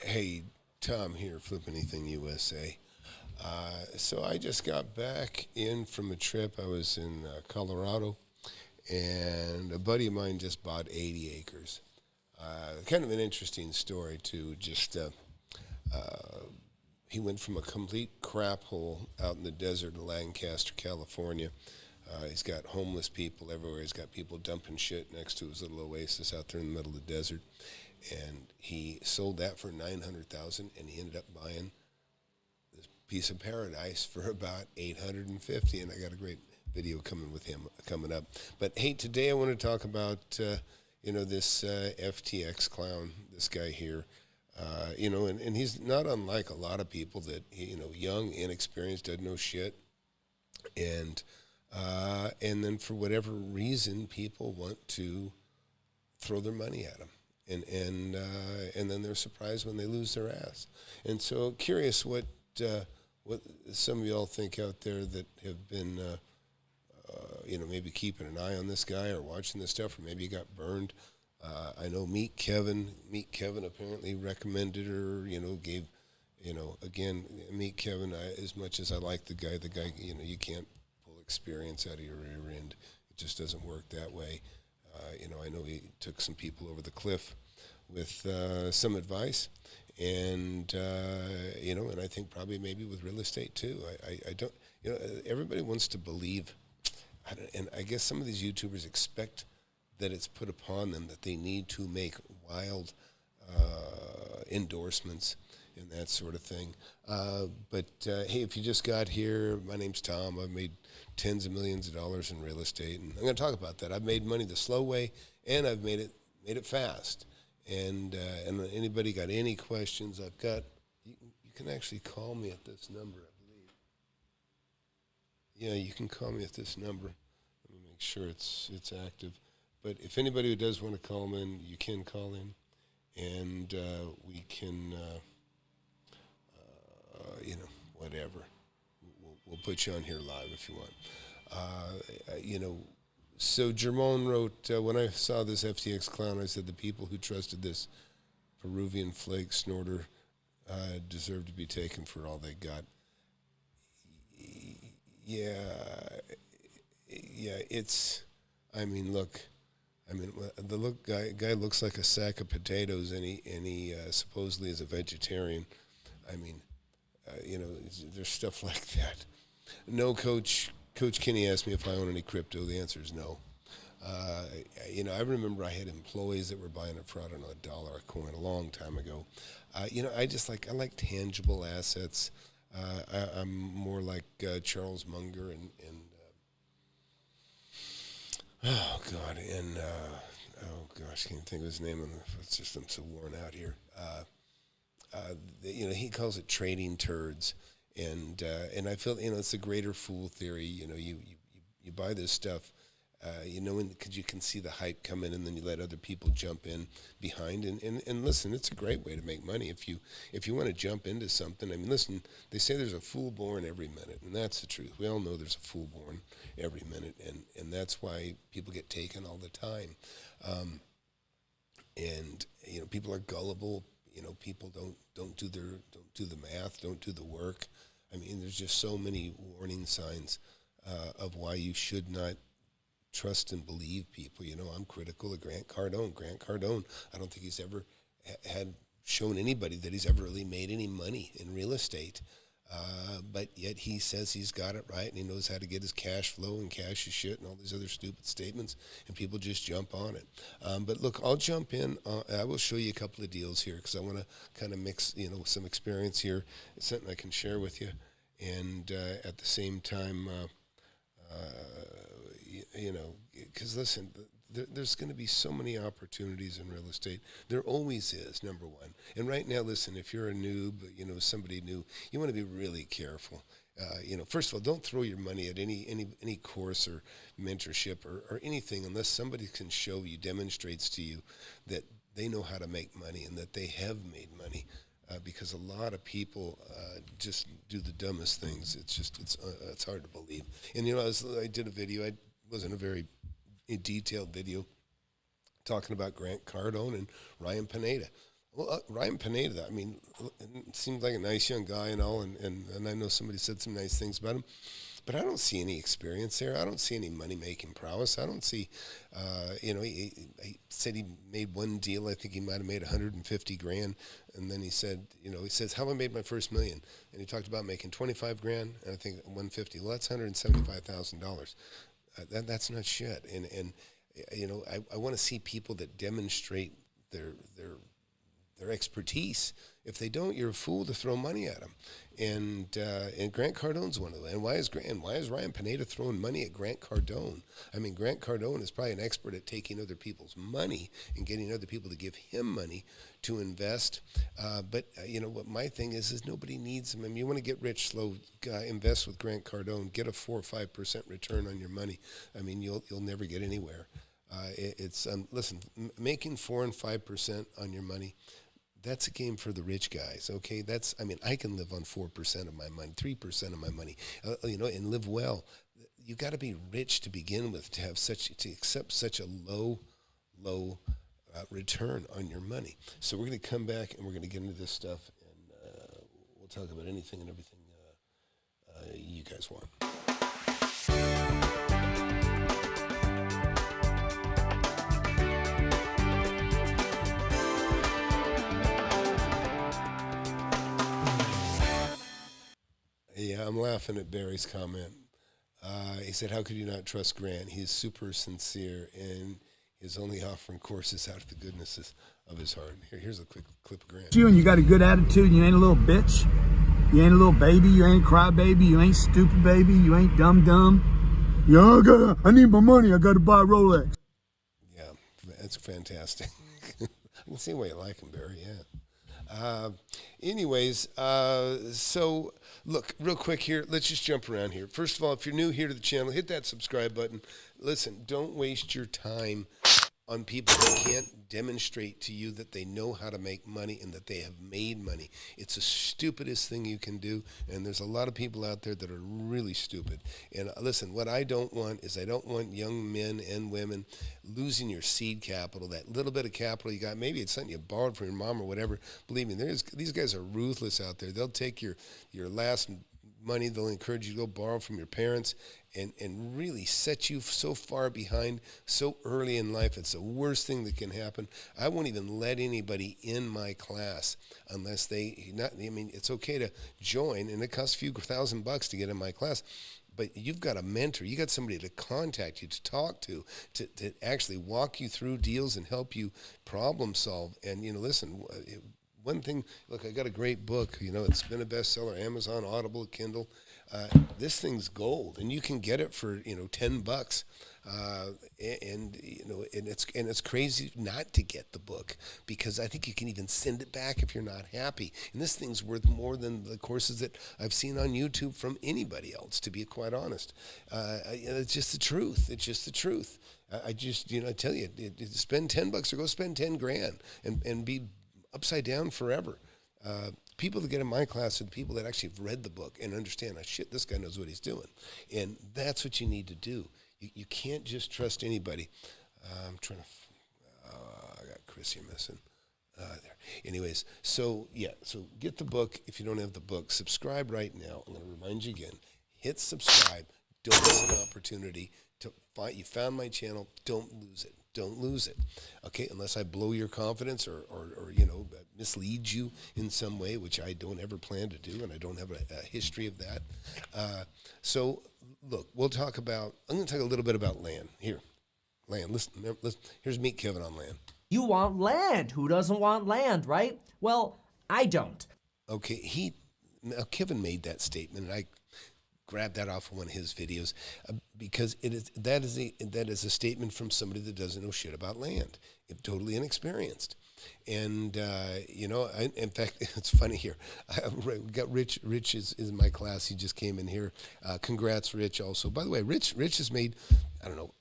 Hey, Tom here, Flip Anything USA. So I just got back in from a trip. I was in Colorado, and a buddy of mine just bought 80 acres. Kind of an interesting story, too. He went from a complete crap hole out in the desert of Lancaster, California. He's got homeless people everywhere. He's got people dumping shit next to his little oasis out there in the middle of the desert. And he sold that for 900,000, and he ended up buying this piece of paradise for about 850. And I got a great video coming with him coming up. But hey, today I want to talk about this FTX clown, this guy here. And he's not unlike a lot of people that young, inexperienced, doesn't know shit, and then for whatever reason, people want to throw their money at him, and then they're surprised when they lose their ass. And so, curious what some of y'all think out there that have been maybe keeping an eye on this guy or watching this stuff, or maybe you got burned. I know Meet Kevin. Meet Kevin apparently recommended or gave again, Meet Kevin. As much as I like the guy, you can't pull experience out of your rear end. It just doesn't work that way. I know he took some people over the cliff with some advice, and and I think probably maybe with real estate too. I don't, everybody wants to believe, and I guess some of these YouTubers expect that it's put upon them that they need to make wild endorsements and that sort of thing. But hey, if you just got here, my name's Tom. I've made tens of millions of dollars in real estate, and I'm going to talk about that. I've made money the slow way, and I've made it fast. And anybody got any questions? I've got. You can actually call me at this number, I believe. Yeah, you can call me at this number. Let me make sure it's active. But if anybody who does want to call in, you can call in, and we can, whatever. We'll put you on here live if you want. So Jermone wrote, when I saw this FTX clown, I said the people who trusted this Peruvian flake snorter deserve to be taken for all they got. Yeah, it's, look. The guy looks like a sack of potatoes, and he supposedly is a vegetarian. There's stuff like that. No, Coach Kenny asked me if I own any crypto. The answer is no. I remember I had employees that were buying it for, I don't know, $1 a coin a long time ago. I like tangible assets. I'm more like Charles Munger and oh God, and oh gosh, can't think of his name. It's just I'm so worn out here. He calls it trading turds, and I feel it's a greater fool theory. You buy this stuff, because you can see the hype coming, and then you let other people jump in behind. And listen, it's a great way to make money if you want to jump into something. Listen, they say there's a fool born every minute, and that's the truth. We all know there's a fool born every minute, and that's why people get taken all the time. People are gullible. People don't do the math, don't do the work. There's just so many warning signs of why you should not trust and believe people. I'm critical of Grant Cardone. Grant Cardone, I don't think he's ever had shown anybody that he's ever really made any money in real estate. But yet he says he's got it right, and he knows how to get his cash flow and cash his shit and all these other stupid statements, and people just jump on it. But look, I'll jump in. I will show you a couple of deals here because I want to kind of mix, some experience here. It's something I can share with you, and at the same time, because listen, there's going to be so many opportunities in real estate. There always is, number one. And right now, listen, if you're a noob, somebody new, you want to be really careful. First of all, don't throw your money at any course or mentorship or anything unless somebody can show you, demonstrates to you that they know how to make money and that they have made money. Because a lot of people just do the dumbest things. It's hard to believe. And I did a video. I wasn't a very detailed video talking about Grant Cardone and Ryan Pineda. Well, Ryan Pineda, I mean, seems like a nice young guy and all, and I know somebody said some nice things about him, but I don't see any experience there. I don't see any money-making prowess. I don't see, he said he made one deal. I think he might have made 150 grand, and then he said, he says, how I made my first million, and he talked about making 25 grand, and I think 150. Well, that's $175,000. That's not shit, and I want to see people that demonstrate their expertise. If they don't, you're a fool to throw money at them. And Grant Cardone's one of them. And why is Ryan Pineda throwing money at Grant Cardone? I mean, Grant Cardone is probably an expert at taking other people's money and getting other people to give him money to invest. But what my thing is nobody needs him. I mean, you want to get rich slow, invest with Grant Cardone, get a 4 or 5% return on your money. I mean, you'll never get anywhere. Listen, making 4 and 5% on your money, that's a game for the rich guys, okay? I can live on 4% of my money, 3% of my money, and live well. You got to be rich to begin with to accept such a low return on your money. So we're going to come back and we're going to get into this stuff, and we'll talk about anything and everything you guys want. Yeah, I'm laughing at Barry's comment. He said, how could you not trust Grant? He's super sincere, and he's only offering courses out of the goodness of his heart. Here's a quick clip of Grant. You got a good attitude. You ain't a little bitch. You ain't a little baby. You ain't cry baby. You ain't stupid baby. You ain't dumb. Yeah, I need my money. I got to buy a Rolex. Yeah, that's fantastic. I can see why you like him, Barry, yeah. So look, real quick here, let's just jump around here. First of all, if you're new here to the channel, hit that subscribe button. Listen, don't waste your time on people that can't demonstrate to you that they know how to make money and that they have made money. It's the stupidest thing you can do, and there's a lot of people out there that are really stupid. And listen, what I don't want is I don't want young men and women losing your seed capital, that little bit of capital you got. Maybe it's something you borrowed from your mom or whatever. Believe me, these guys are ruthless out there. They'll take your last money. They'll encourage you to go borrow from your parents and really set you so far behind so early in life. It's the worst thing that can happen. I won't even let anybody in my class unless it's okay to join, and it costs a few $1,000 to get in my class. But you've got a mentor. You got somebody to contact you, to talk to actually walk you through deals and help you problem solve. And, listen, one thing, look, I got a great book. It's been a bestseller, Amazon, Audible, Kindle. This thing's gold, and you can get it for $10. And it's crazy not to get the book, because I think you can even send it back if you're not happy. And this thing's worth more than the courses that I've seen on YouTube from anybody else, to be quite honest. It's just the truth. It's just the truth. I tell you, spend $10 or go spend 10 grand and be upside down forever. People that get in my class are the people that actually have read the book and understand, shit, this guy knows what he's doing. And that's what you need to do. You can't just trust anybody. I'm trying to, I got Chris here missing. There. Anyways, so get the book. If you don't have the book, subscribe right now. I'm going to remind you again, hit subscribe. Don't miss an opportunity to find. You found my channel. Don't lose it. Don't lose it, okay? Unless I blow your confidence or mislead you in some way, which I don't ever plan to do, and I don't have a history of that. So, look, I'm going to talk a little bit about land. Here, land. Listen. Here's Meet Kevin on land. You want land. Who doesn't want land, right? Well, I don't. Okay, Kevin made that statement, and I grabbed that off of one of his videos because that is a statement from somebody that doesn't know shit about land, totally inexperienced. And in fact, it's funny here. We got Rich. Rich is in my class. He just came in here. Congrats, Rich. Also, by the way, Rich has made, I don't know,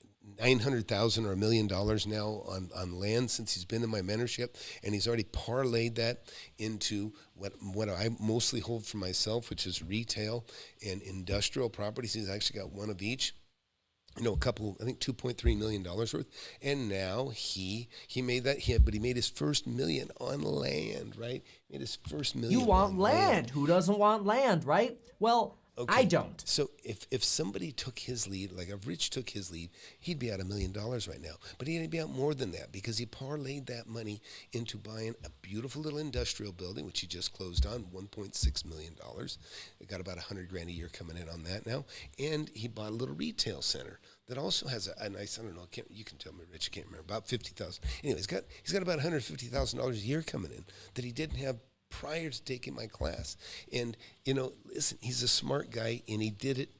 $900,000 or $1 million now on land since he's been in my mentorship, and he's already parlayed that into what I mostly hold for myself, which is retail and industrial properties. He's actually got one of each. a couple, I think $2.3 million worth. And now he made that but he made his first million on land, right? Made his first million You want on land. Who doesn't want land, right? Well, I don't. So if somebody took his lead, like if Rich took his lead, he'd be out $1 million right now. But he'd be out more than that because he parlayed that money into buying a beautiful little industrial building, which he just closed on, $1.6 million. It got about $100,000 a year coming in on that now. And he bought a little retail center that also has a nice, I don't know, you can tell me, Rich, I can't remember, about $50,000. Anyway, he's got about $150,000 a year coming in that he didn't have prior to taking my class. And, listen, he's a smart guy, and he did it,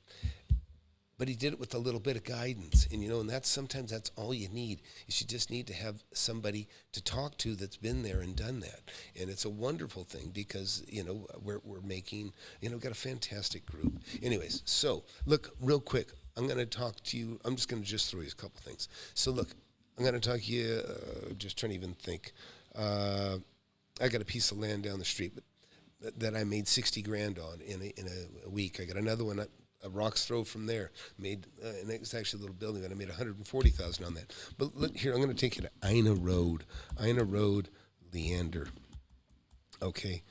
but he did it with a little bit of guidance. And, and sometimes that's all you need, is you just need to have somebody to talk to that's been there and done that. And it's a wonderful thing because, we're making, got a fantastic group. Anyways, so, look, real quick, I'm going to talk to you, I'm just going to throw you a couple things. So, look, I'm going to talk to you, just trying to even think, I got a piece of land down the street that I made $60,000 on in a week. I got another one a rock's throw from there. Made and it's actually a little building that I made $140,000 on that. But look here, I'm going to take you to Ina Road, Leander. Okay,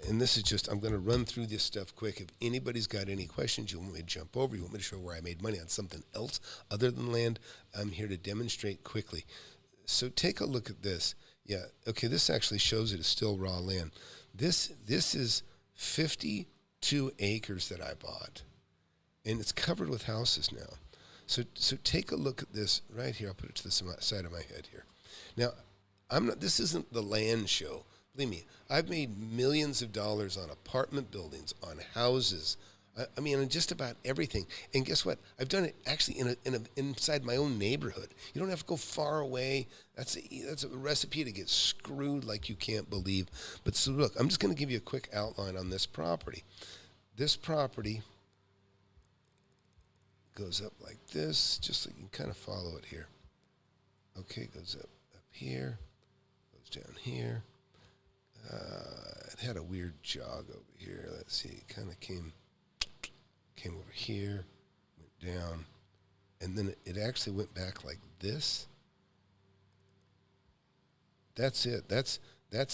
and this is just I'm going to run through this stuff quick. If anybody's got any questions, you want me to jump over, you want me to show where I made money on something else other than land, I'm here to demonstrate quickly. So take a look at this. Yeah, okay, this actually shows it is still raw land. This is 52 acres that I bought, and it's covered with houses now. So take a look at this right here. I'll put it to the side of my head here. Now, this isn't the land show. Believe me, I've made millions of dollars on apartment buildings, on houses, I mean, on just about everything. And guess what? I've done it actually inside my own neighborhood. You don't have to go far away. That's a recipe to get screwed like you can't believe. But so look, I'm just going to give you a quick outline on this property. This property goes up like this, just so you can kind of follow it here. Okay, goes up here, goes down here. It had a weird jog over here. Let's see, it kind of came over here, went down, and then it actually went back like this. That's it. That's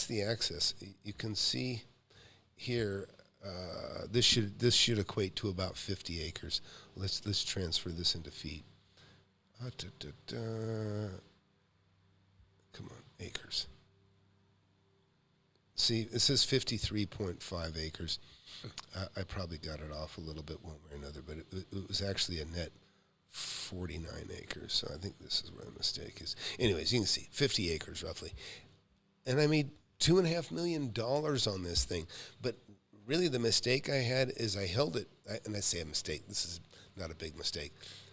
the axis. You can see here. This should equate to about 50 acres. Let's transfer this into feet. Come on, acres. See, it says 53.5 acres. I probably got it off a little bit one way or another, but it was actually a net 49 acres. So I think this is where the mistake is. Anyways, you can see 50 acres roughly. And I made $2.5 million on this thing. But really the mistake I had is I held it, and I say a mistake. This is not a big mistake.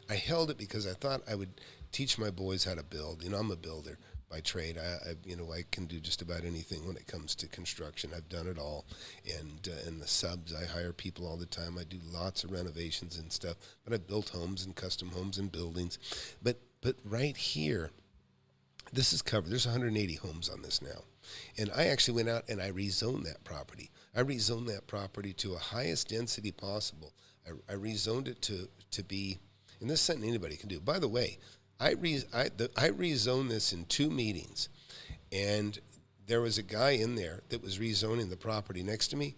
I held it because I thought I would teach my boys how to build. I'm a builder by trade. I can do just about anything when it comes to construction. I've done it all, and the subs, I hire people all the time. I do lots of renovations and stuff, but I built homes and custom homes and buildings. But right here, this is covered. There's 180 homes on this now, and I actually went out and I rezoned that property. I rezoned that property to a highest density possible. I rezoned it to be, and this is something anybody can do. By the way, I rezoned this in 2 meetings, and there was a guy in there that was rezoning the property next to me.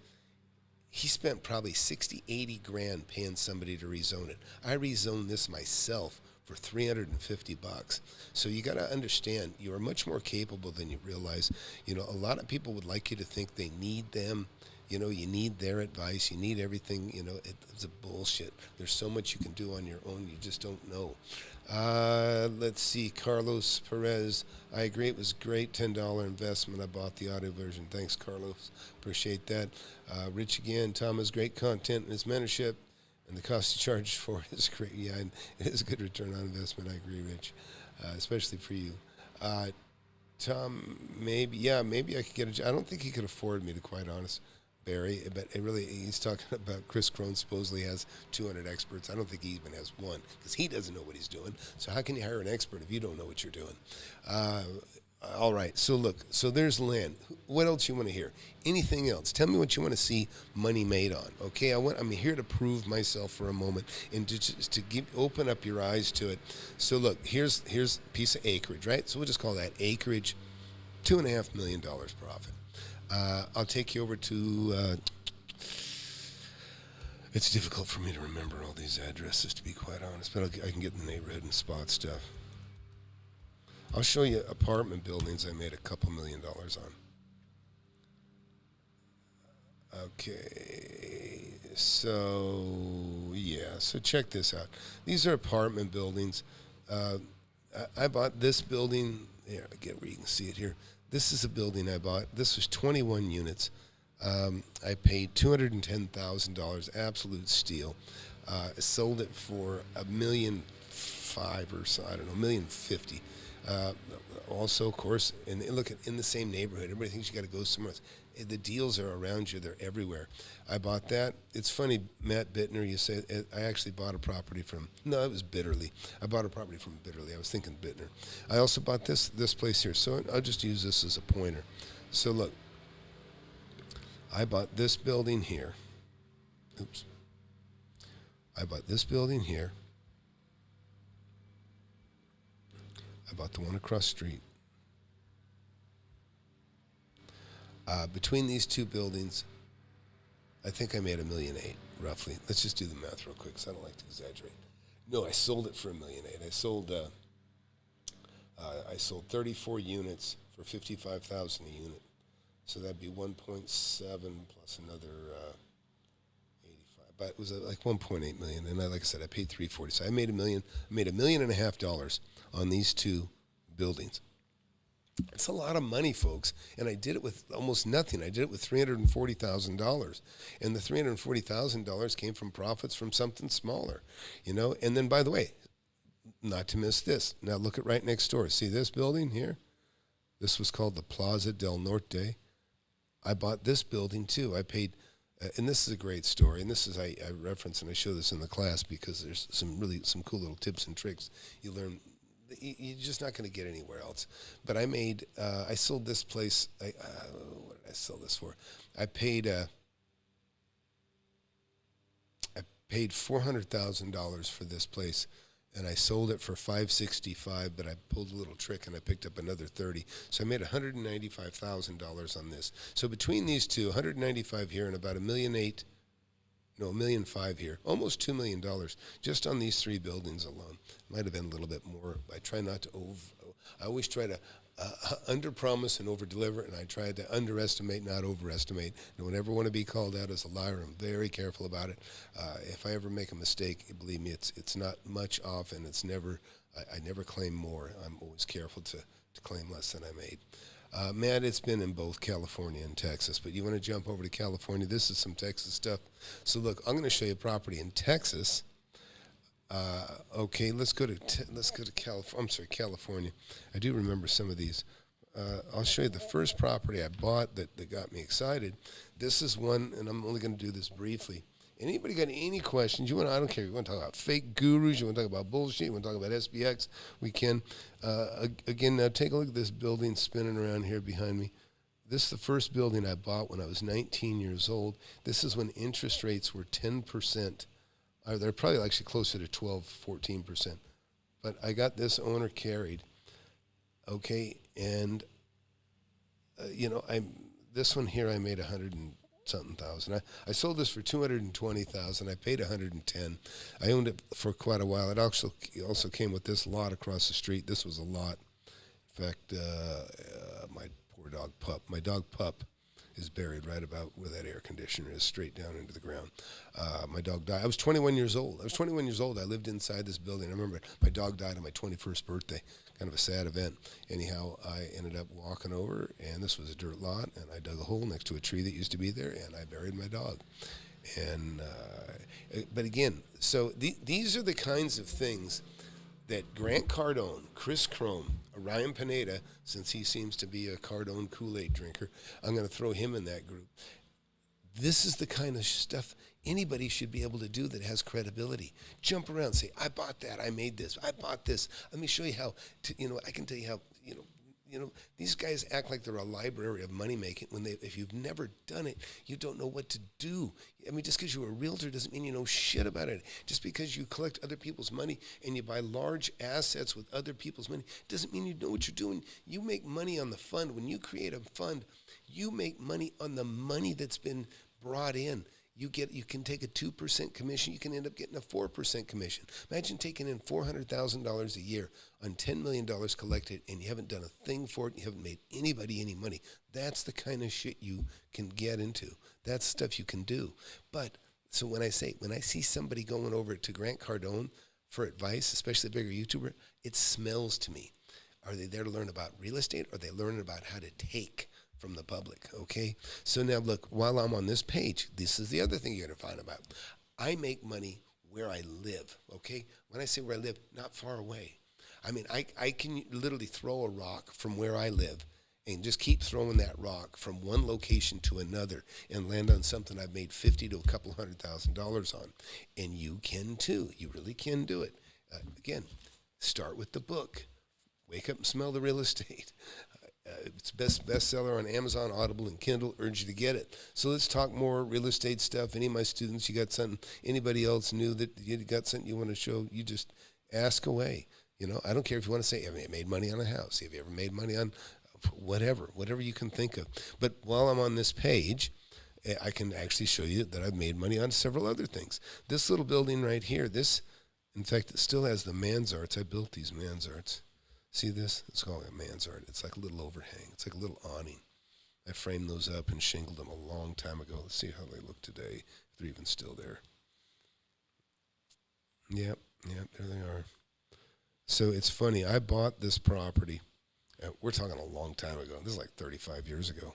He spent probably 60, 80 grand paying somebody to rezone it. I rezoned this myself for $350. So you got to understand, you are much more capable than you realize. A lot of people would like you to think they need them. You need their advice. You need everything. It's a bullshit. There's so much you can do on your own. You just don't know. Let's see, Carlos Perez. I agree, it was great, $10 investment. I bought the audio version. Thanks, Carlos. Appreciate that. Rich again. Tom has great content in his mentorship, and the cost you charge for it is great. Yeah, and it is a good return on investment. I agree, Rich, especially for you. Tom, maybe I could get a job. I don't think he could afford me, to quite honest. Barry, but he's talking about Chris Crone supposedly has 200 experts. I don't think he even has one because he doesn't know what he's doing. So how can you hire an expert if you don't know what you're doing? All right. So look. So there's land. What else you want to hear? Anything else? Tell me what you want to see money made on. Okay. I'm here to prove myself for a moment and to open up your eyes to it. So look. Here's a piece of acreage, right? So we'll just call that acreage, $2.5 million profit. I'll take you over to. It's difficult for me to remember all these addresses, to be quite honest, but I can get in the neighborhood and spot stuff. I'll show you apartment buildings I made a couple $1 million on. Okay, so check this out. These are apartment buildings. I bought this building. Here, again, where you can see it here. This is a building I bought. This was 21 units. I paid $210,000, absolute steal. I sold it for $1.5 million or so, I don't know, $1.05 million. Also, of course, and look, in the same neighborhood, everybody thinks you got to go somewhere else. The deals are around you; they're everywhere. I bought that. It's funny, Matt Bittner. You say I actually bought a property from. No, it was Bitterly. I bought a property from Bitterly. I was thinking Bittner. I also bought this place here, so I'll just use this as a pointer. So look, I bought this building here. Oops. I bought this building here. I bought the one across the street. Between these two buildings, I think I made $1.8 million, roughly. Let's just do the math real quick, because I don't like to exaggerate. No, I sold it for $1.8 million. I sold 34 units for $55,000 a unit. So that'd be 1.7 plus another 85. But it was like 1.8 million, and like I said, I paid $340. So I made $1 million. I made $1.5 million on these two buildings. It's a lot of money, folks, and I did it with almost nothing. I did it with $340,000, and the $340,000 came from profits from something smaller, you know. And then, by the way, not to miss this. Now look at right next door. See this building here? This was called the Plaza del Norte. I bought this building too. I paid, and this is a great story. And this is I reference and I show this in the class because there's some cool little tips and tricks you learn. You're just not going to get anywhere else. But I made, I sold this place. What did I sell this for? I paid $400,000 for this place, and I sold it for $565. But I pulled a little trick and I picked up another $30. So I made $195,000 on this. So between these two, $195 here and about $1.5 million here, almost $2 million just on these three buildings alone. Might have been a little bit more. I try not to I always try to under-promise and over-deliver, and I try to underestimate, not overestimate. And whenever I want to be called out as a liar, I'm very careful about it. If I ever make a mistake, believe me, it's not much off, and it's never. I never claim more. I'm always careful to claim less than I made. Matt, it's been in both California and Texas, but you want to jump over to California? This is some Texas stuff. So look, I'm going to show you a property in Texas. Okay, let's go to California. I do remember some of these. I'll show you the first property I bought that got me excited. This is one, and I'm only going to do this briefly. Anybody got any questions? I don't care. You want to talk about fake gurus? You want to talk about bullshit? You want to talk about SBX? We can. Again, now take a look at this building spinning around here behind me. This is the first building I bought when I was 19 years old. This is when interest rates were 10%. They're probably actually closer to 12, 14%. But I got this owner carried, okay, and, this one here I made 100 and something thousand. I sold this for $220,000. I paid $110,000. I owned it for quite a while. It also came with this lot across the street. This was a lot. In fact, my poor dog Pup. My dog Pup is buried right about where that air conditioner is, straight down into the ground. My dog died. I was 21 years old. I lived inside this building. I remember my dog died on my 21st birthday. Kind of a sad event. Anyhow, I ended up walking over, and this was a dirt lot, and I dug a hole next to a tree that used to be there, and I buried my dog. And but again, so these are the kinds of things that Grant Cardone, Chris Crome, Ryan Pineda, since he seems to be a Cardone Kool-Aid drinker, I'm going to throw him in that group. This is the kind of stuff anybody should be able to do that has credibility. Jump around, say, I bought that, I made this, I bought this. Let me show you how, I can tell you how, these guys act like they're a library of money making when if you've never done it, you don't know what to do. I mean, just because you're a realtor doesn't mean you know shit about it. Just because you collect other people's money and you buy large assets with other people's money doesn't mean you know what you're doing. You make money on the fund. When you create a fund, you make money on the money that's been brought in. You can take a 2% commission. You can end up getting a 4% commission. Imagine taking in $400,000 a year on $10 million collected, and you haven't done a thing for it. You haven't made anybody any money. That's the kind of shit you can get into. That's stuff you can do. But so when I see somebody going over to Grant Cardone for advice, especially a bigger YouTuber, it smells to me. Are they there to learn about real estate, or are they learning about how to take from the public? Okay, so now look, while I'm on this page, this is the other thing you're going to find about. I make money where I live. Okay, when I say where I live, not far away. I mean, I can literally throw a rock from where I live and just keep throwing that rock from one location to another and land on something I've made $50,000 to a couple $100,000 on. And you can too. You really can do it. Again, start with the book. Wake up and smell the real estate. It's bestseller on Amazon, Audible, and Kindle. Urge you to get it. So let's talk more real estate stuff. Any of my students, you got something, anybody else new that you got something you want to show, you just ask away. I don't care if you want to say, have you made money on a house? Have you ever made money on whatever you can think of. But while I'm on this page, I can actually show you that I've made money on several other things. This little building right here, in fact, it still has the mansards. I built these mansards. See this? It's called a mansard. It's like a little overhang. It's like a little awning. I framed those up and shingled them a long time ago. Let's see how they look today, if they're even still there. Yep, there they are. So it's funny. I bought this property. We're talking a long time ago. This is like 35 years ago.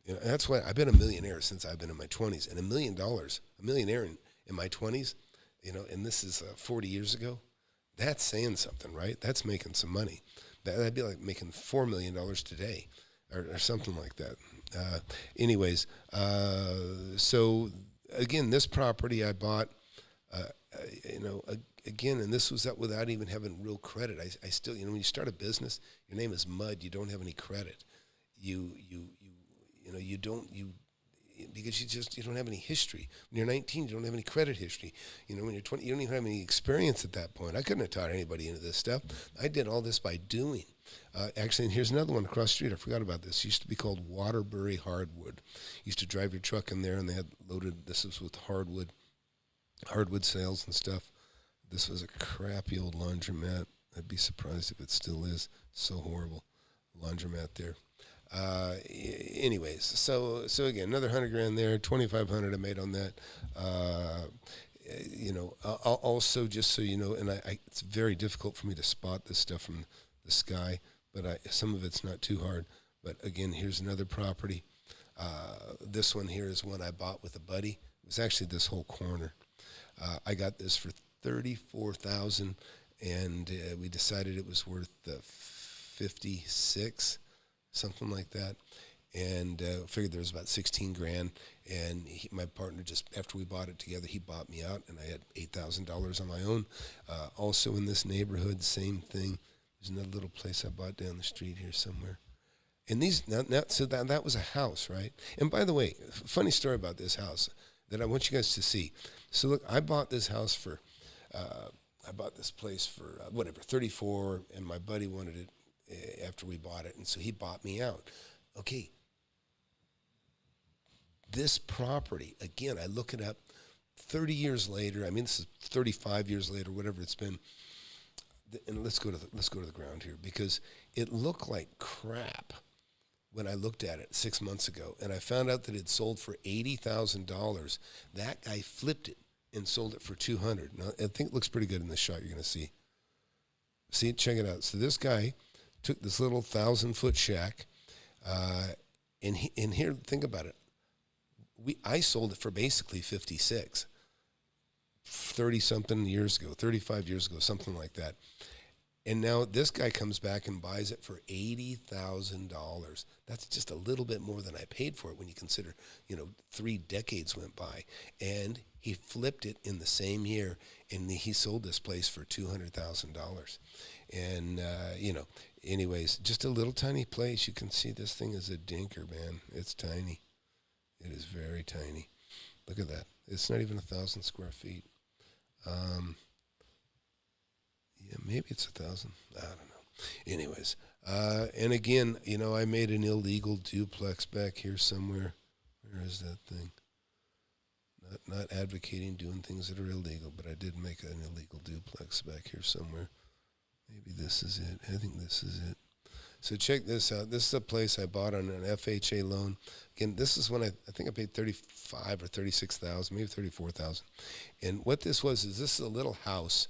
And that's why I've been a millionaire since I've been in my 20s. And $1 million, a millionaire in my 20s, and this is 40 years ago. That's saying something, right? That's making some money. That'd be like making $4 million today or something like that. Anyways, so again, this property I bought, again, and this was up without even having real credit. I still, when you start a business, your name is Mud. You don't have any credit. Because you don't have any history. When you're 19, you don't have any credit history. When you're 20, you don't even have any experience at that point. I couldn't have taught anybody into this stuff. I did all this by doing. Actually, and here's another one across the street. I forgot about this. It used to be called Waterbury Hardwood. You used to drive your truck in there, and they had loaded. This was with hardwood sales and stuff. This was a crappy old laundromat. I'd be surprised if it still is. So horrible. Laundromat there. Anyways, so again, another $100,000 there, $2,500 I made on that. Also just so you know, and it's very difficult for me to spot this stuff from the sky, but some of it's not too hard. But again, here's another property. This one here is one I bought with a buddy. It was actually this whole corner. I got this for $34,000, and we decided it was worth $56,000. Something like that, and figured there was about $16,000. And my partner, just after we bought it together, he bought me out, and I had $8,000 on my own. Also in this neighborhood, same thing. There's another little place I bought down the street here somewhere. And so that was a house, right? And by the way, funny story about this house that I want you guys to see. So look, I bought this house for, I bought this place for $34,000, and my buddy wanted it after we bought it, and so he bought me out. Okay, this property, again, I look it up 30 years later. I mean, this is 35 years later, whatever it's been. And let's go to the ground here, because it looked like crap when I looked at it 6 months ago, and I found out that it sold for $80,000. That guy flipped it and sold it for $200,000. Now, I think it looks pretty good in this shot. You're going to see. See, check it out. So this guy took this little 1,000-foot shack, and here, think about it. I sold it for basically $56,000, 30-something years ago, 35 years ago, something like that. And now this guy comes back and buys it for $80,000. That's just a little bit more than I paid for it when you consider, 3 decades went by. And he flipped it in the same year, and he sold this place for $200,000. And, anyways, just a little tiny place. You can see this thing is a dinker, man. It's tiny. It is very tiny. Look at that. It's not even 1,000 square feet. Yeah, maybe it's 1,000. I don't know. Anyways, and again, I made an illegal duplex back here somewhere. Where is that thing? Not advocating doing things that are illegal, but I did make an illegal duplex back here somewhere. Maybe this is it. I think this is it. So check this out. This is a place I bought on an FHA loan. Again, this is when I think I paid $35,000 or $36,000, maybe $34,000. And what this was is this is a little house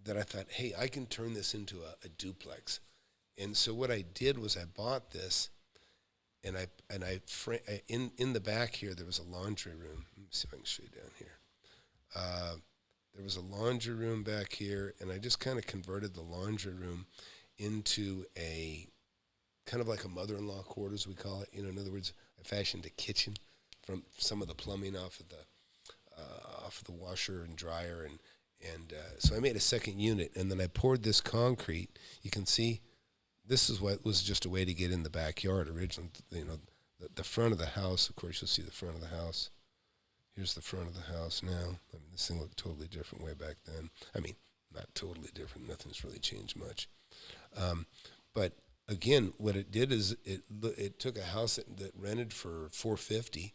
that I thought, hey, I can turn this into a duplex. And so what I did was I bought this, and in the back here there was a laundry room. Let me see if I can show you down here. There was a laundry room back here, and I just kind of converted the laundry room into a kind of like a mother-in-law quarters, we call it. In other words, I fashioned a kitchen from some of the plumbing off of the washer and dryer, and so I made a second unit, and then I poured this concrete. You can see this is what was just a way to get in the backyard originally. The front of the house. Of course, you'll see the front of the house. Here's the front of the house now. I mean, this thing looked totally different way back then. I mean, not totally different. Nothing's really changed much. But again, what it did is it took a house that rented for $450,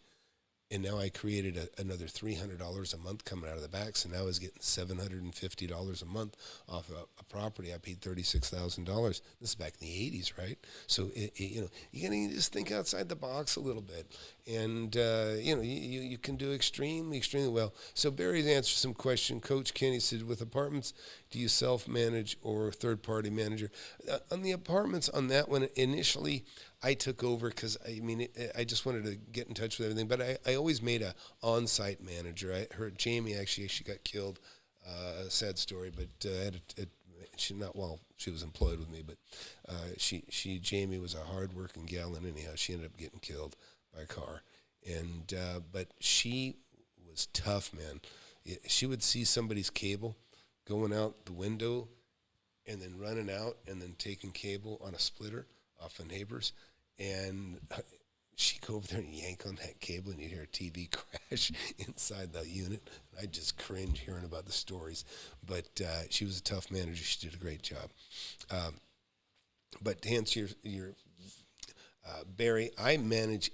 and now I created another $300 a month coming out of the back. So now I was getting $750 a month off a property. I paid $36,000. This is back in the 80s, right? So you gotta just think outside the box a little bit, and you can do extremely well. So Barry's answered some question. Coach Kenny said, with apartments, do you self-manage or third-party manager? On the apartments, on that one, initially I took over because, I just wanted to get in touch with everything. But I always made a on-site manager. I heard Jamie actually got killed. Sad story, but she was employed with me, but Jamie was a hard-working gal, and anyhow, she ended up getting killed by a car. And but she was tough, man. She would see somebody's cable going out the window and then running out and then taking cable on a splitter off of neighbors, and she'd go over there and yank on that cable, and you'd hear a TV crash inside the unit. And I'd just cringe hearing about the stories. But she was a tough manager. She did a great job. But to answer your Barry, I manage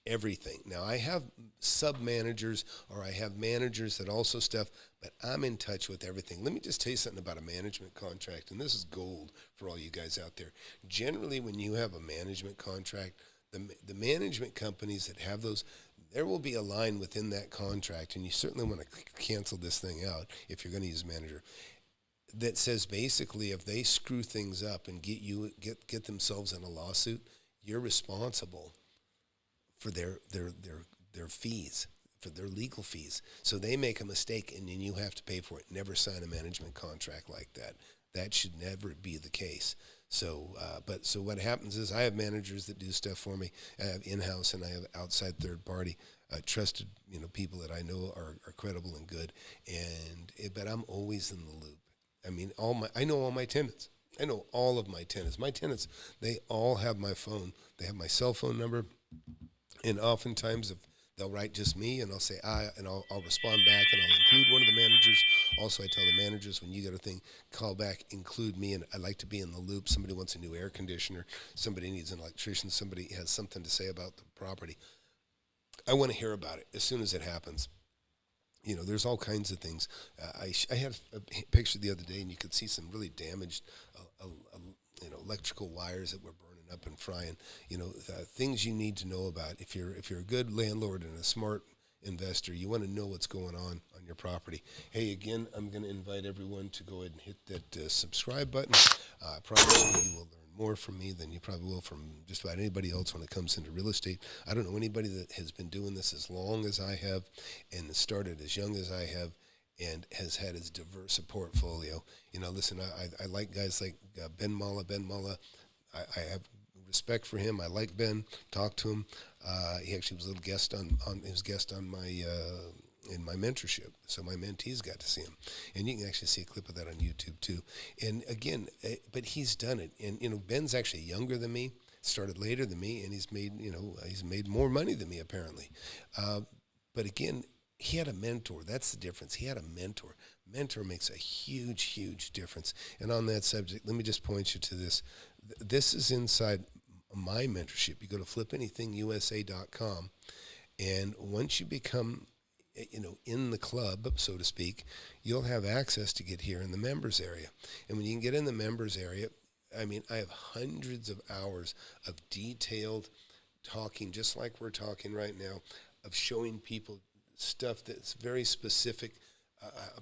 everything. Now, I have sub-managers, or I have managers that also stuff, but I'm in touch with everything. Let me just tell you something about a management contract, and this is gold for all you guys out there. Generally, when you have a management contract, the management companies that have those, there will be a line within that contract, and you certainly want to cancel this thing out if you're going to use a manager, that says basically if they screw things up and get themselves in a lawsuit, you're responsible for their fees, for their legal fees. So they make a mistake, and then you have to pay for it. Never sign a management contract like that. That should never be the case. So, so what happens is I have managers that do stuff for me. I have in-house, and I have outside third-party, trusted people that I know are credible and good. But I'm always in the loop. I mean, I know all my tenants. I know all of my tenants. My tenants, they all have my phone. They have my cell phone number. And oftentimes, if they'll write just me, and I'll say and I'll respond back, and I'll include one of the managers. Also, I tell the managers, when you get a thing, call back, include me, and I like to be in the loop. Somebody wants a new air conditioner. Somebody needs an electrician. Somebody has something to say about the property. I want to hear about it as soon as it happens. There's all kinds of things. I had a picture the other day, and you could see some really damaged, electrical wires that were burning up and frying. Things you need to know about. If you're a good landlord and a smart investor, you want to know what's going on your property. Hey, again, I'm going to invite everyone to go ahead and hit that subscribe button. I promise you will learn more from me than you probably will from just about anybody else when it comes into real estate. I don't know anybody that has been doing this as long as I have and started as young as I have and has had as diverse a portfolio. Listen, I like guys like Ben Malla. I have respect for him. I like Ben. Talk to him. He actually was a little guest on my in my mentorship. So my mentees got to see him. And you can actually see a clip of that on YouTube too. And again, but he's done it. And, Ben's actually younger than me, started later than me, and he's made more money than me apparently. But again, he had a mentor. That's the difference. He had a mentor. Mentor makes a huge, huge difference. And on that subject, let me just point you to this. This is inside my mentorship. You go to flipanythingusa.com, and once you become, in the club, so to speak, you'll have access to get here in the members area. And when you can get in the members area, I have hundreds of hours of detailed talking, just like we're talking right now, of showing people stuff that's very specific,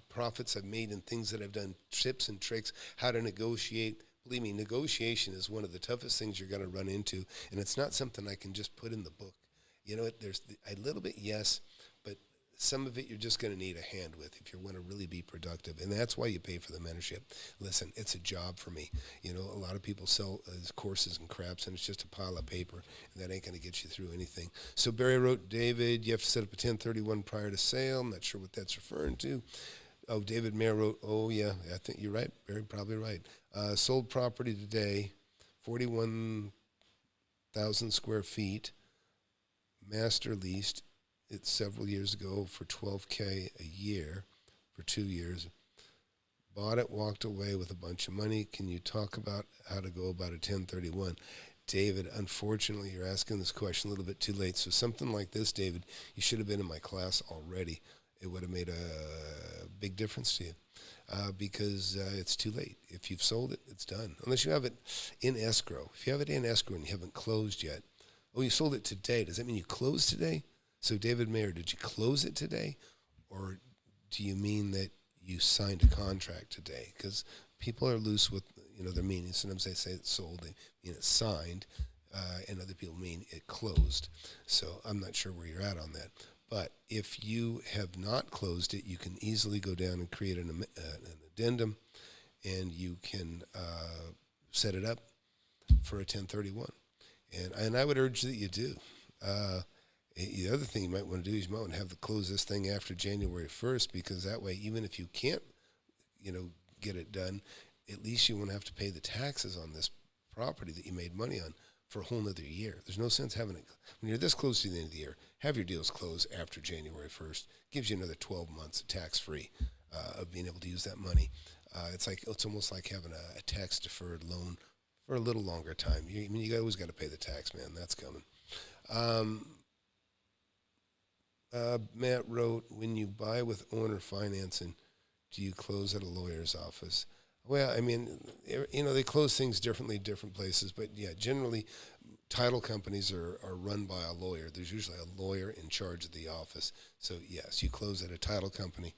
profits I've made and things that I've done, tips and tricks, how to negotiate. Believe me, negotiation is one of the toughest things you're going to run into, and it's not something I can just put in the book. There's a little bit, yes, but some of it you're just going to need a hand with if you want to really be productive, and that's why you pay for the mentorship. Listen, it's a job for me. A lot of people sell courses and craps, and it's just a pile of paper, and that ain't going to get you through anything. So Barry wrote, David, you have to set up a 1031 prior to sale. I'm not sure what that's referring to. Oh, David Mayer wrote, oh, yeah, I think you're right. Barry, probably right. Sold property today, 41,000 square feet, master leased it several years ago for $12K a year for 2 years. Bought it, walked away with a bunch of money. Can you talk about how to go about a 1031? David, unfortunately, you're asking this question a little bit too late. So something like this, David, you should have been in my class already. It would have made a big difference to you because it's too late. If you've sold it, it's done. Unless you have it in escrow. If you have it in escrow and you haven't closed yet, oh, you sold it today. Does that mean you closed today? So David Mayer, did you close it today? Or do you mean that you signed a contract today? Because people are loose with their meaning. Sometimes they say it's sold, they mean it's signed, and other people mean it closed. So I'm not sure where you're at on that. But if you have not closed it, you can easily go down and create an addendum, and you can set it up for a 1031. And I would urge that you do. The other thing you might want to do is you might want to have to close this thing after January 1st, because that way, even if you can't, get it done, at least you won't have to pay the taxes on this property that you made money on for a whole nother year. There's no sense having it, when you're this close to the end of the year, have your deals closed after January 1st. Gives you another 12 months of tax-free of being able to use that money. It's almost like having a tax-deferred loan for a little longer time. You always got to pay the tax, man. That's coming. Matt wrote, when you buy with owner financing, do you close at a lawyer's office? Well, they close things differently in different places, but yeah, generally title companies are run by a lawyer. There's usually a lawyer in charge of the office. So yes, you close at a title company,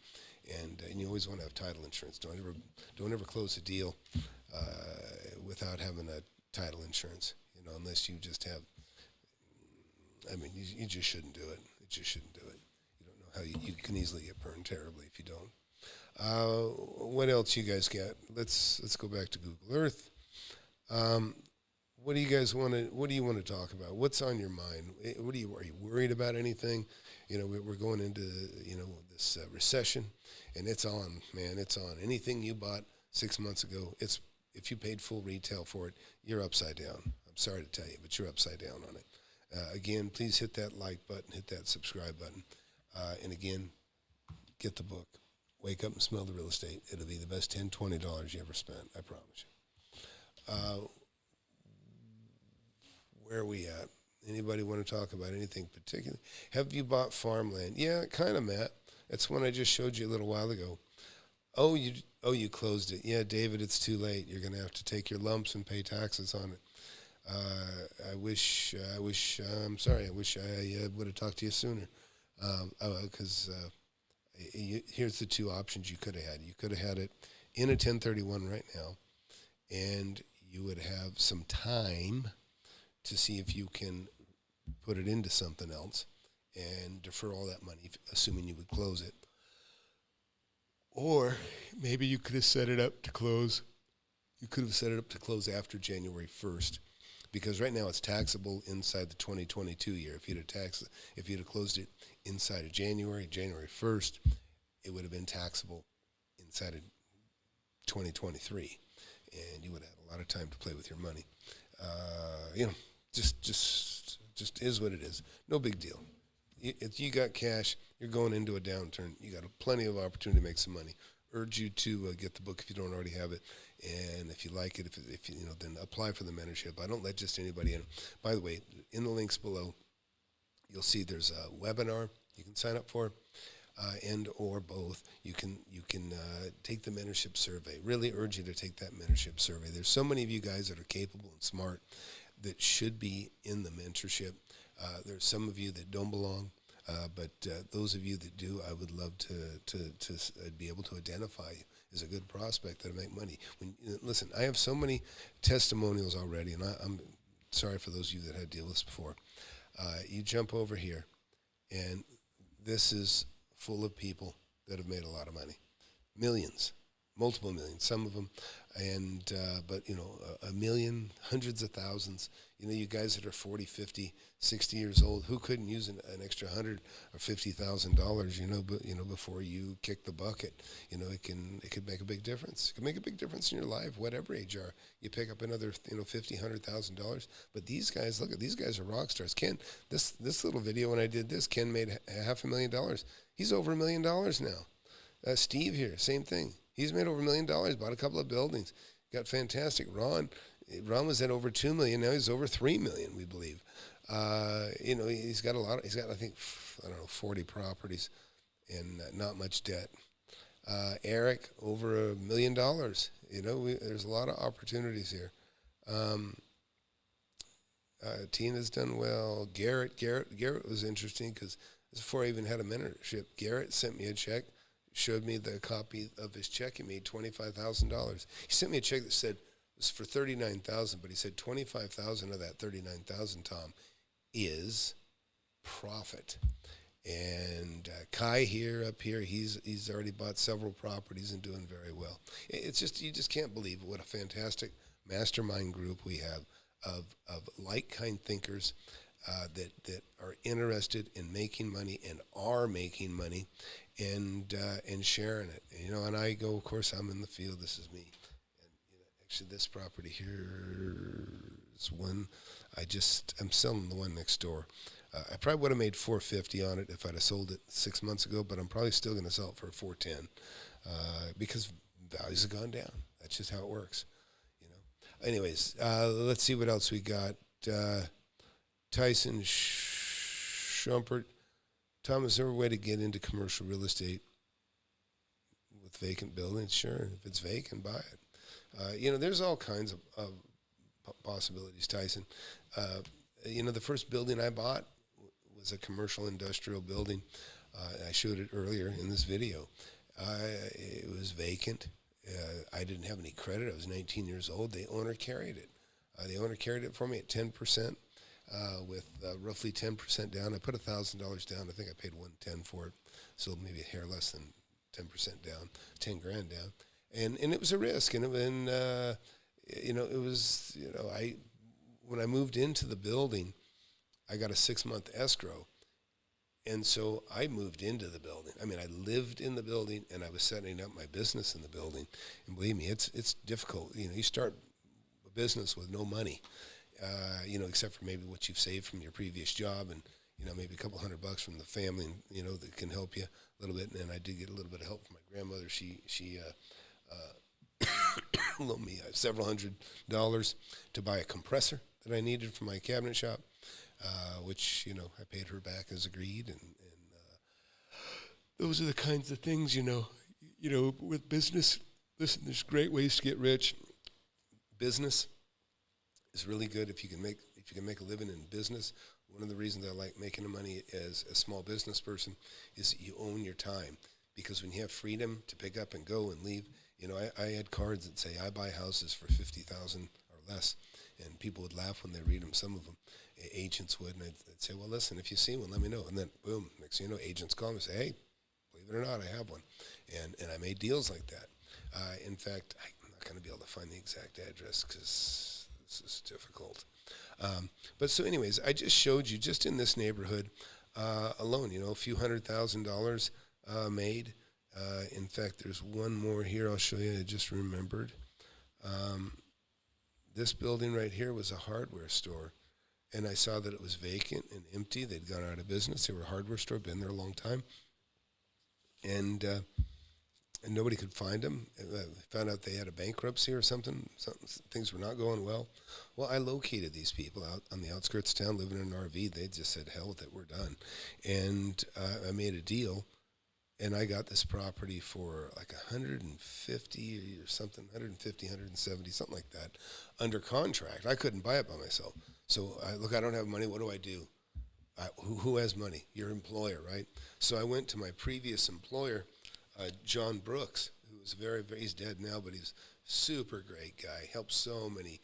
and you always want to have title insurance. Don't ever close a deal without having a title insurance, unless you just have, you just shouldn't do it. You just shouldn't do it. You don't know how you can easily get burned terribly if you don't. What else you guys got? Let's go back to Google Earth. What do you guys want to? What do you want to talk about? What's on your mind? Are you worried about anything? We're going into this recession, and it's on, man. It's on. Anything you bought 6 months ago, if you paid full retail for it, you're upside down. I'm sorry to tell you, but you're upside down on it. Again, please hit that like button, hit that subscribe button, and again, get the book. Wake up and smell the real estate. It'll be the best $10, $20 you ever spent. I promise you. Where are we at? Anybody want to talk about anything particular? Have you bought farmland? Yeah, kind of, Matt. That's one I just showed you a little while ago. Oh, you closed it. Yeah, David, it's too late. You're going to have to take your lumps and pay taxes on it. I'm sorry. I wish I would have talked to you sooner. Because here's the two options you could have had. You could have had it in a 1031 right now, and you would have some time to see if you can put it into something else and defer all that money, assuming you would close it. Or maybe you could have set it up to close. You could have set it up to close after January 1st. because right now it's taxable inside the 2022 year. If you'd have closed it inside of January 1st, it would have been taxable inside of 2023, and you would have had a lot of time to play with your money. Just is what it is. No big deal. If you got cash, you're going into a downturn. You got plenty of opportunity to make some money. Urge you to get the book if you don't already have it, and if you like it, if you then apply for the mentorship. I don't let just anybody in. By the way, in the links below, you'll see there's a webinar you can sign up for, and or both. You can take the mentorship survey. Really urge you to take that mentorship survey. There's so many of you guys that are capable and smart that should be in the mentorship. There's some of you that don't belong. But those of you that do, I would love to be able to identify you as a good prospect that'll make money. Listen, I have so many testimonials already, and I'm sorry for those of you that had to deal with this before. You jump over here, and this is full of people that have made a lot of money. Millions, multiple millions, some of them, and but a million, hundreds of thousands. You guys that are 40, 50, 60 years old, who couldn't use an extra $100,000 or $50,000? Before you kick the bucket, it could make a big difference. It could make a big difference in your life, whatever age you are. You pick up another, $50,000, $100,000. But these guys, look at these guys are rock stars. Ken, this little video when I did this, Ken made $500,000. He's over $1 million now. Steve here, same thing. He's made over $1 million. Bought a couple of buildings. Got fantastic. Ron was at over $2 million. Now he's over $3 million, we believe. He's got I think 40 properties and not much debt. Eric, over $1 million. There's a lot of opportunities here. Tina's done well. Garrett was interesting because before I even had a mentorship, Garrett sent me a check, showed me the copy of his check. He made $25,000. He sent me a check that said it was for $39,000, but he said $25,000 of that $39,000, Tom, is profit. And Kai up here, he's already bought several properties and doing very well. It's just, you just can't believe what a fantastic mastermind group we have of like-kind thinkers that are interested in making money and are making money and sharing it. And I go, of course, I'm in the field. This is me. And actually, this property here is one. I'm selling the one next door. I probably would have made $450 on it if I'd have sold it 6 months ago, but I'm probably still going to sell it for $410 because values have gone down. That's just how it works. Anyways, let's see what else we got. Tyson Schumpert. Tom, is there a way to get into commercial real estate with vacant buildings? Sure. If it's vacant, buy it. There's all kinds of possibilities, Tyson. The first building I bought was a commercial industrial building. I showed it earlier in this video. It was vacant. I didn't have any credit. I was 19 years old. The owner carried it. The owner carried it for me at 10%. With roughly 10% down. I put $1,000 down. I think I paid $110 for it, so maybe a hair less than 10% down, $10,000 down, and it was a risk. And it was when I moved into the building, I got a 6-month escrow, and so I moved into the building. I mean, I lived in the building, and I was setting up my business in the building. And believe me, it's difficult. You start a business with no money. Except for maybe what you've saved from your previous job and, maybe a couple $100 from the family, and, that can help you a little bit. And I did get a little bit of help from my grandmother. She loaned me several $100s to buy a compressor that I needed for my cabinet shop, which, I paid her back as agreed. And those are the kinds of things, with business. Listen, there's great ways to get rich. Business is really good if you can make a living in business. One of the reasons I like making money as a small business person is that you own your time, because when you have freedom to pick up and go and leave, I had cards that say I buy houses for $50,000 or less, and people would laugh when they read them. Some of them, agents would, and I'd say, well, listen, if you see one, let me know. And then boom, next thing you know, agents call me and say, hey, believe it or not, I have one, and I made deals like that. In fact, I'm not going to be able to find the exact address because this is difficult. But so anyways, I just showed you just in this neighborhood alone, a few $100,000 made. In fact, there's one more here I'll show you. I just remembered. This building right here was a hardware store. And I saw that it was vacant and empty. They'd gone out of business. They were a hardware store, been there a long time. And nobody could find them. Found out they had a bankruptcy or something. Things were not going well. Well, I located these people out on the outskirts of town living in an RV. They just said, hell with it, we're done. And I made a deal, and I got this property for like 150 or something, 150, 170, something like that, under contract. I couldn't buy it by myself. So, I don't have money. What do I do? Who has money? Your employer, right? So I went to my previous employer, John Brooks, who was he's dead now, but he's a super great guy. Helped so many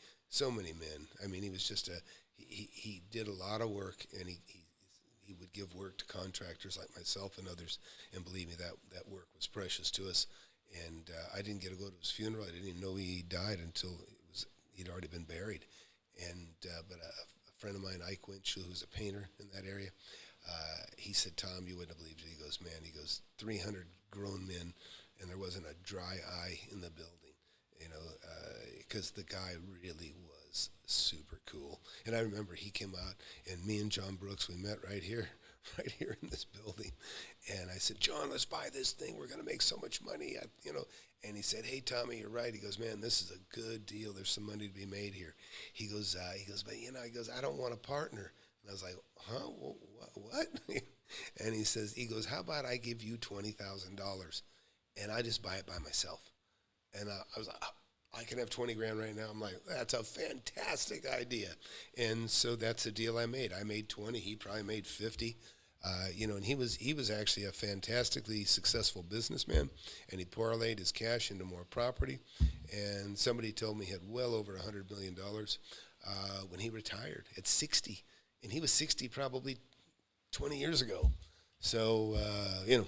men. I mean, he was just he did a lot of work, and he would give work to contractors like myself and others. And believe me, that work was precious to us. And I didn't get to go to his funeral. I didn't even know he died until he'd already been buried. And but a friend of mine, Ike Winch, who was a painter in that area, he said, Tom, you wouldn't have believed it. He goes, man, 300 grown men, and there wasn't a dry eye in the building, because the guy really was super cool. And I remember he came out, and me and John Brooks, we met right here in this building. And I said, John, let's buy this thing. We're going to make so much money, And he said, hey, Tommy, you're right. He goes, man, this is a good deal. There's some money to be made here. He goes, but I don't want a partner. And I was like, huh? What? And he goes, how about I give you $20,000 and I just buy it by myself? And I was like, I can have 20 grand right now. I'm like, that's a fantastic idea. And so that's the deal I made. I made 20. He probably made 50. And he was actually a fantastically successful businessman, and he parlayed his cash into more property. And somebody told me he had well over $100 million when he retired at 60. And he was 60 probably 20 years ago. So, a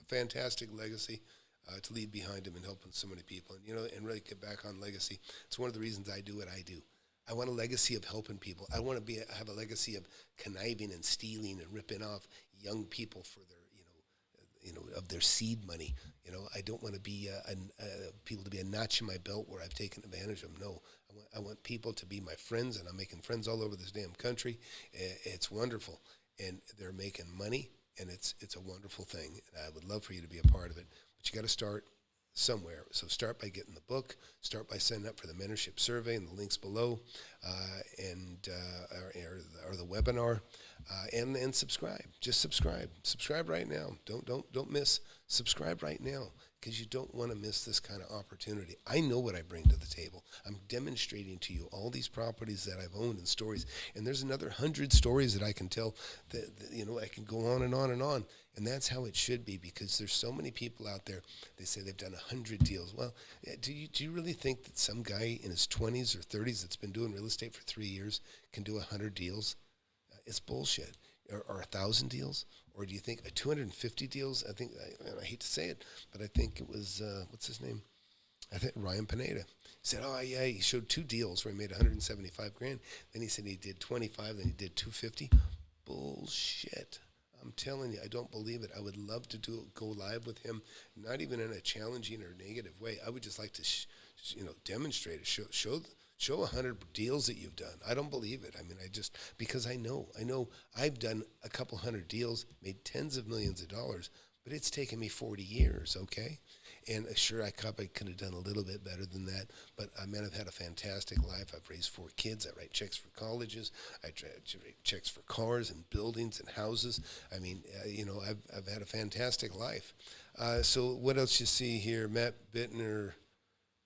fantastic legacy to leave behind him and helping so many people. And, and really get back on legacy. It's one of the reasons I do what I do. I want a legacy of helping people. I want to have a legacy of conniving and stealing and ripping off young people for their, of their seed money. I don't want to be people to be a notch in my belt where I've taken advantage of them. No, I want people to be my friends, and I'm making friends all over this damn country. It's wonderful, and they're making money, and it's a wonderful thing. And I would love for you to be a part of it, but you got to start somewhere. So start by getting the book, start by signing up for the mentorship survey and the links below, or the webinar, and subscribe. Just subscribe right now. Don't miss. Subscribe right now, because you don't want to miss this kind of opportunity. I know what I bring to the table. I'm demonstrating to you all these properties that I've owned and stories, and there's another 100 stories that I can tell that I can go on and on and on. And that's how it should be, because there's so many people out there. They say they've done 100 deals. Well, do you really think that some guy in his 20s or 30s that's been doing real estate for 3 years can do 100 deals? It's bullshit. Or 1,000 deals? Or do you think 250 deals? I think, I hate to say it, but I think it was, what's his name? I think Ryan Pineda. He said, oh, yeah, he showed 2 deals where he made 175 grand. Then he said he did 25, then he did 250. Bullshit. I'm telling you, I don't believe it. I would love to go live with him, not even in a challenging or negative way. I would just like to, demonstrate it, show 100 deals that you've done. I don't believe it. I mean, because I know I've done a couple 100 deals, made tens of millions of dollars, but it's taken me 40 years, okay? And sure, I probably could have done a little bit better than that, but I've had a fantastic life. I've raised 4 kids. I write checks for colleges. I write checks for cars and buildings and houses. I mean, I've had a fantastic life. So what else you see here? Matt Bittner.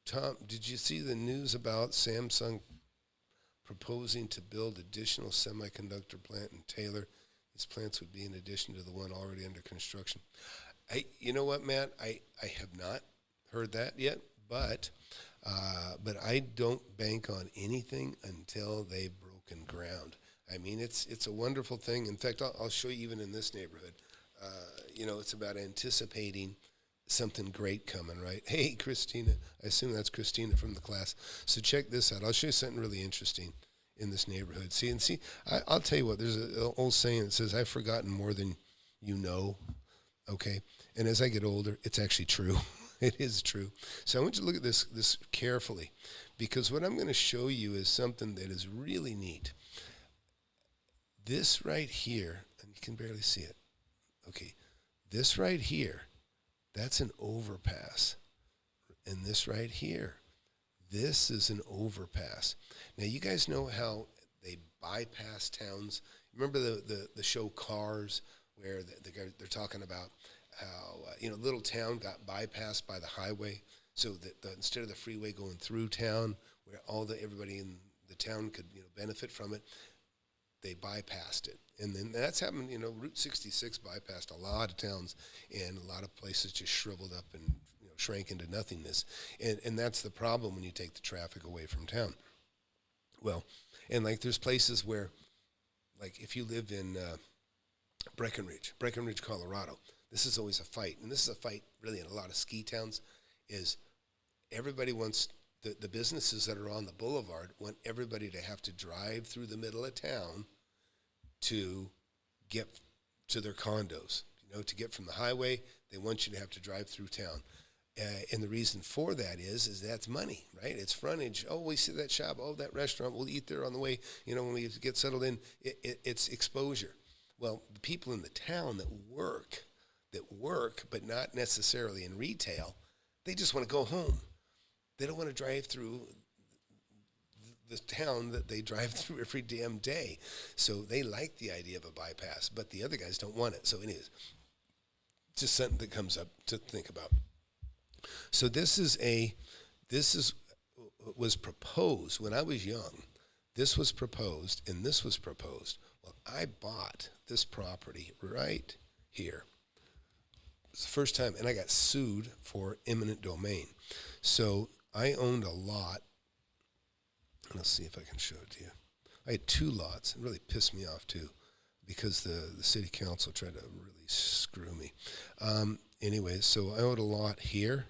Tom, did you see the news about Samsung proposing to build additional semiconductor plant in Taylor? These plants would be in addition to the one already under construction. You know what, Matt? I have not heard that yet, but I don't bank on anything until they've broken ground. I mean, it's a wonderful thing. In fact, I'll show you even in this neighborhood. It's about anticipating something great coming, right? Hey, Christina. I assume that's Christina from the class. So check this out. I'll show you something really interesting. in this neighborhood. I'll tell you what, there's an old saying that says, I've forgotten more than you know, okay? And as I get older, it's actually true. It is true. So I want you to look at this carefully, because what I'm going to show you is something that is really neat. This right here, and you can barely see it, okay, this right here, that's an overpass. And this right here, this is an overpass. Now, you guys know how they bypass towns? Remember the show Cars, where they're talking about how, little town got bypassed by the highway, so that instead of the freeway going through town, where everybody in the town could, benefit from it, they bypassed it. And then that's happened, Route 66 bypassed a lot of towns, and a lot of places just shriveled up and shrank into nothingness. And that's the problem when you take the traffic away from town. Well, and there's places where, if you live in Breckenridge, Colorado, this is always a fight. And this is a fight really in a lot of ski towns, is everybody wants, the businesses that are on the boulevard want everybody to have to drive through the middle of town to get to their condos. To get from the highway, they want you to have to drive through town. And the reason for that is that's money, right? It's frontage. Oh, we see that shop. Oh, that restaurant. We'll eat there on the way. When we get settled in, it's exposure. Well, the people in the town that work, but not necessarily in retail, they just want to go home. They don't want to drive through the town that they drive through every damn day. So they like the idea of a bypass, but the other guys don't want it. So anyways, just something that comes up to think about. So was proposed when I was young. This was proposed, and this was proposed. Well, I bought this property right here. It's the first time, and I got sued for eminent domain. So I owned a lot, and I'll see if I can show it to you. I had 2 lots. It really pissed me off, too, because the city council tried to really screw me. Anyway, so I owned a lot here.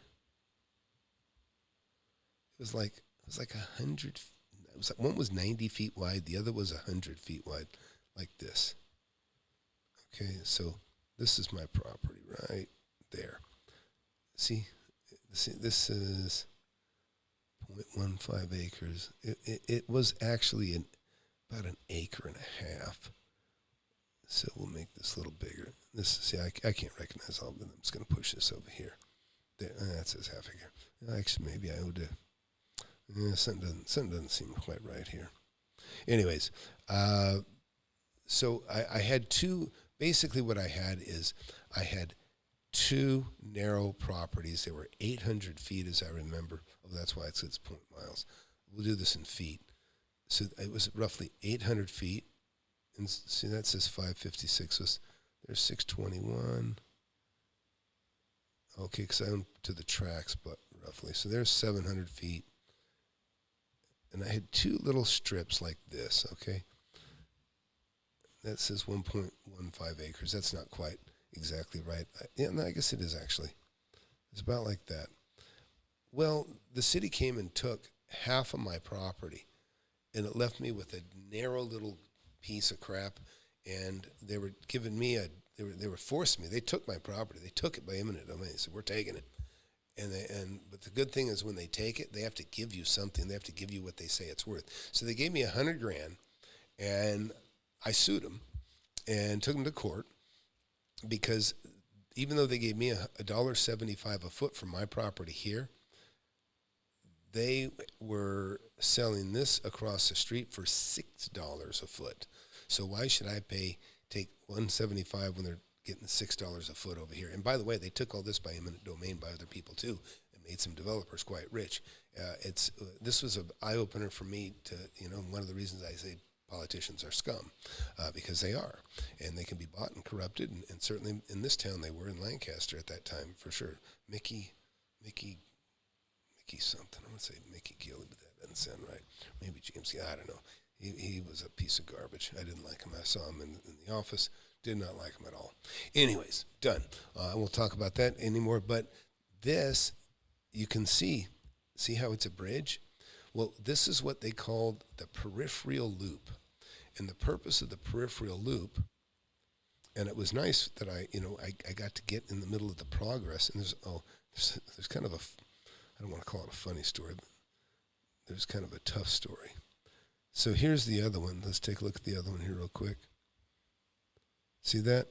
It was like 100. One was 90 feet wide. The other was 100 feet wide, like this. Okay, so this is my property right there. See, this is 0.15 acres. It was actually about an acre and a half. So we'll make this a little bigger. I can't recognize all of them. I'm just going to push this over here. There, that says half acre. Actually, maybe I owed something doesn't seem quite right here. Anyways, so I had 2. Basically, what I had is I had 2 narrow properties. They were 800 feet, as I remember. Oh, that's why it says point miles. We'll do this in feet. So it was roughly 800 feet. And see, that says 556. So there's 621. Okay, because I own to the tracks, but roughly. So there's 700 feet. And I had 2 little strips like this, okay? That says 1.15 acres. That's not quite exactly right. I guess it is actually. It's about like that. Well, the city came and took half of my property, and it left me with a narrow little piece of crap, and they were giving me they were forcing me. They took my property. They took it by eminent domain. They said, we're taking it. But the good thing is when they take it, they have to give you something. They have to give you what they say it's worth. So they gave me $100,000, and I sued them and took them to court, because even though they gave me $1.75 a foot for my property here, they were selling this across the street for $6 a foot. So why should I take $1.75 when they're getting $6 a foot over here? And by the way, they took all this by eminent domain by other people too, and made some developers quite rich. This was an eye opener for me to, one of the reasons I say politicians are scum, because they are, and they can be bought and corrupted, and certainly in this town they were, in Lancaster at that time for sure. Mickey something. I want to say Mickey Gilly, but that doesn't sound right. Maybe James. I don't know. He was a piece of garbage. I didn't like him. I saw him in the office. Did not like him at all. Anyways, done. I won't talk about that anymore. But this, you can see how it's a bridge. Well, this is what they called the peripheral loop. And the purpose of the peripheral loop, and it was nice that I got to get in the middle of the progress. And there's kind of I don't want to call it a funny story, but there's kind of a tough story. So here's the other one. Let's take a look at the other one here real quick. See that?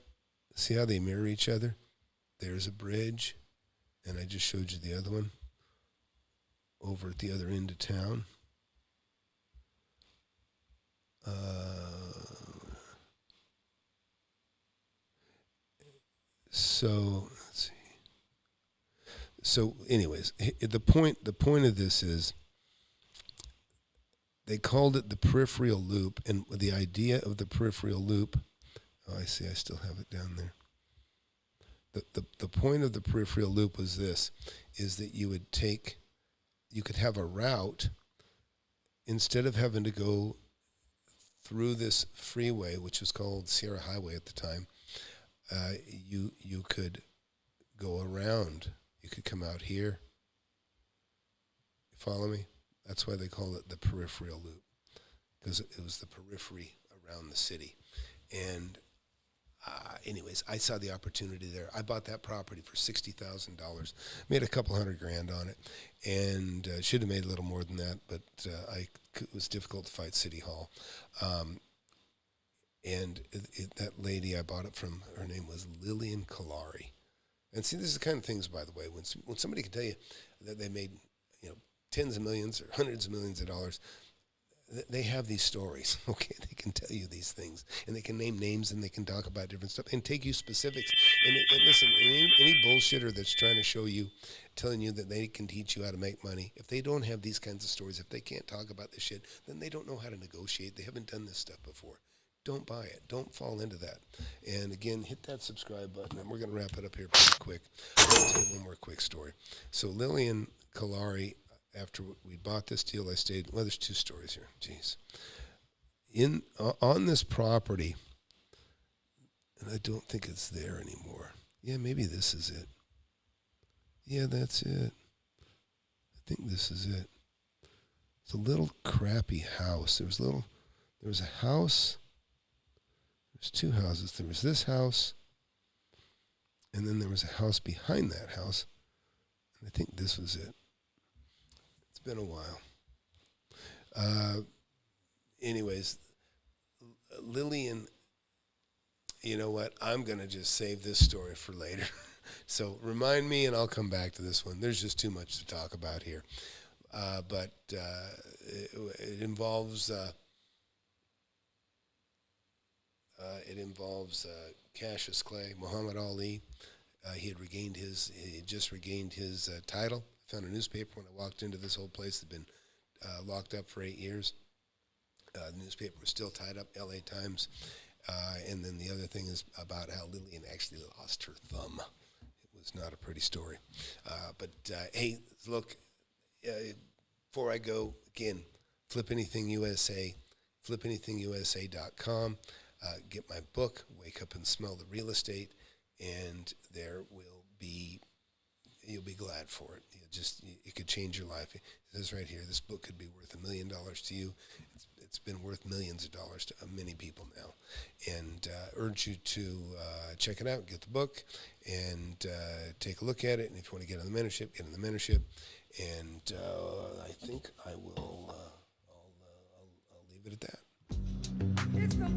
See how they mirror each other? There's a bridge, and I just showed you the other one over at the other end of town. So let's see. So, anyways, the point of this is they called it the peripheral loop, and the idea of the peripheral loop. Oh, I see. I still have it down there. The point of the peripheral loop was this: is that you could have a route instead of having to go through this freeway, which was called Sierra Highway at the time. You could go around. You could come out here. You follow me? That's why they call it the peripheral loop, because it was the periphery around the city. And anyways, I saw the opportunity there. I bought that property for $60,000, made a couple $100,000 on it, and should have made a little more than that, but it was difficult to fight City Hall. And that lady I bought it from, her name was Lillian Kalari. And see, this is the kind of things, by the way, when somebody can tell you that they made, tens of millions or hundreds of millions of dollars, they have these stories, okay? They can tell you these things, and they can name names, and they can talk about different stuff, and take you specifics. And listen, any bullshitter that's trying to show you, telling you that they can teach you how to make money, if they don't have these kinds of stories, if they can't talk about this shit, then they don't know how to negotiate. They haven't done this stuff before. Don't buy it. Don't fall into that. And again, hit that subscribe button, and we're going to wrap it up here pretty quick. I'm going to tell you one more quick story. So Lillian Kalari, after we bought this deal, I stayed. Well, there's two stories here. Jeez. On this property, and I don't think it's there anymore. Yeah, maybe this is it. Yeah, that's it. I think this is it. It's a little crappy house. There was a house. There's two houses. There was this house, and then there was a house behind that house, and I think this was it. It's been a while. Anyways, Lillian, you know what? I'm going to just save this story for later. So remind me, and I'll come back to this one. There's just too much to talk about here. But it involves... Cassius Clay, Muhammad Ali. He had just regained his title. I found a newspaper when I walked into this whole place. It had been locked up for 8 years. The newspaper was still tied up, LA Times. And then the other thing is about how Lillian actually lost her thumb. It was not a pretty story. But hey, look, before I go, again, Flip Anything USA, flipanythingusa.com. Get my book, Wake Up and Smell the Real Estate, and you'll be glad for it. It could change your life. It says right here, this book could be worth $1 million to you. It's been worth millions of dollars to many people now. And urge you to check it out, get the book, and take a look at it. And if you want to get in the mentorship, get in the mentorship. And I think I will. I'll leave it at that. It's the